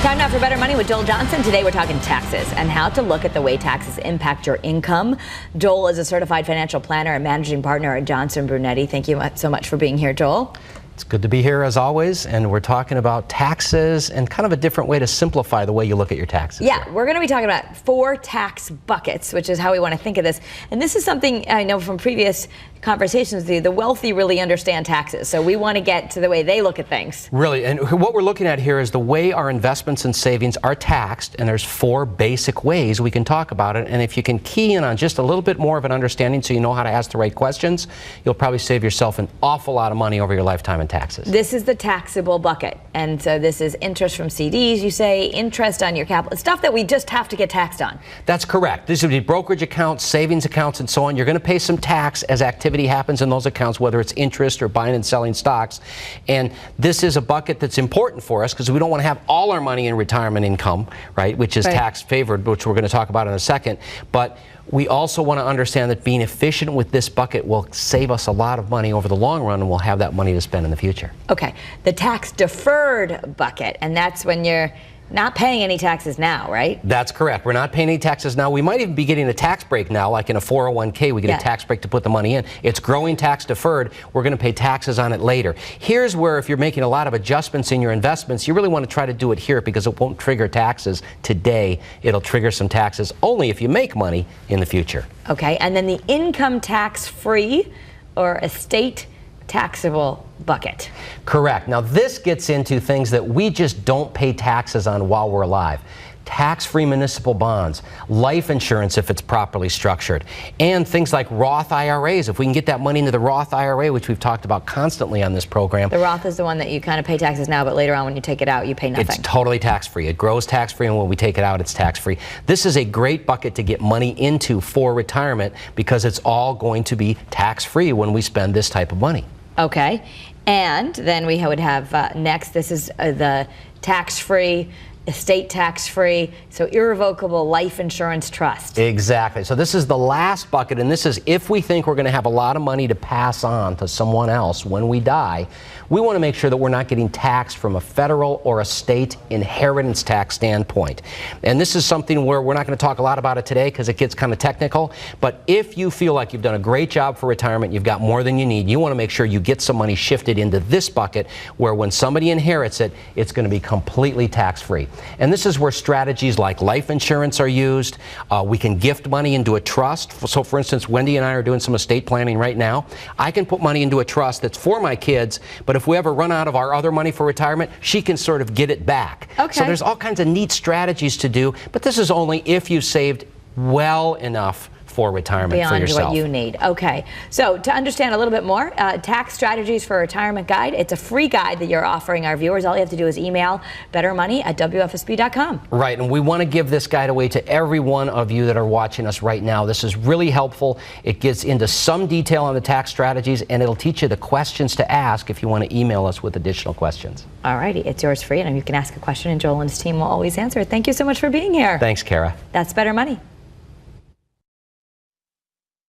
Time now for Better Money with Joel Johnson. Today we're talking taxes and how to look at the way taxes impact your income. Joel is a certified financial planner and managing partner at Johnson Brunetti. Thank you so much for being here, Joel. It's good to be here as always, and we're talking about taxes and kind of a different way to simplify the way you look at your taxes. Yeah, we're going to be talking about 4 tax buckets, which is how we want to think of this. And this is something I know from previous conversations with you, the wealthy really understand taxes. So we want to get to the way they look at things. Really, and what we're looking at here is the way our investments and savings are taxed, and there's 4 basic ways we can talk about it. And if you can key in on just a little bit more of an understanding so you know how to ask the right questions, you'll probably save yourself an awful lot of money over your lifetime in taxes. This is the taxable bucket. And so this is interest from CDs, you say, interest on your capital, stuff that we just have to get taxed on. That's correct. This would be brokerage accounts, savings accounts, and so on. You're going to pay some tax as activity happens in those accounts, whether it's interest or buying and selling stocks. And this is a bucket that's important for us because we don't want to have all our money in retirement income, right, which is tax favored, which we're going to talk about in a second. But we also want to understand that being efficient with this bucket will save us a lot of money over the long run, and we'll have that money to spend in the future. Okay, the tax deferred bucket, and that's when you're not paying any taxes now, right? That's correct. We're not paying any taxes now. We might even be getting a tax break now, like in a 401k, we get a tax break to put the money in. It's growing tax deferred. We're going to pay taxes on it later. Here's where if you're making a lot of adjustments in your investments, you really want to try to do it here because it won't trigger taxes today. It'll trigger some taxes only if you make money in the future. Okay, and then the income tax free or estate taxable bucket. Correct. Now this gets into things that we just don't pay taxes on while we're alive. Tax-free municipal bonds, life insurance if it's properly structured, and things like Roth IRAs. If we can get that money into the Roth IRA, which we've talked about constantly on this program. The Roth is the one that you kind of pay taxes now, but later on when you take it out, you pay nothing. It's totally tax-free. It grows tax-free, and when we take it out, it's tax-free. This is a great bucket to get money into for retirement because it's all going to be tax-free when we spend this type of money. Okay, and then we would have next, this is the tax-free, estate tax-free, so irrevocable life insurance trust. Exactly. So this is the last bucket, and this is if we think we're going to have a lot of money to pass on to someone else when we die, we want to make sure that we're not getting taxed from a federal or a state inheritance tax standpoint. And this is something where we're not going to talk a lot about it today because it gets kind of technical, but if you feel like you've done a great job for retirement, you've got more than you need, you want to make sure you get some money shifted into this bucket where when somebody inherits it, it's going to be completely tax-free. And this is where strategies like life insurance are used. We can gift money into a trust. So for instance, Wendy and I are doing some estate planning right now. I can put money into a trust that's for my kids, but if we ever run out of our other money for retirement, she can sort of get it back. Okay. So there's all kinds of neat strategies to do, but this is only if you saved well enough for retirement beyond for yourself. what you need. Okay, so to understand a little bit more, tax strategies for a retirement guide, it's a free guide that you're offering our viewers. All you have to do is email bettermoney@wfsb.com. Right, and we want to give this guide away to every one of you that are watching us right now. This is really helpful. It gets into some detail on the tax strategies, and it'll teach you the questions to ask if you want to email us with additional questions. All righty, it's yours free, and you can ask a question, and Joel and his team will always answer it. Thank you so much for being here. Thanks, Kara. That's Better Money.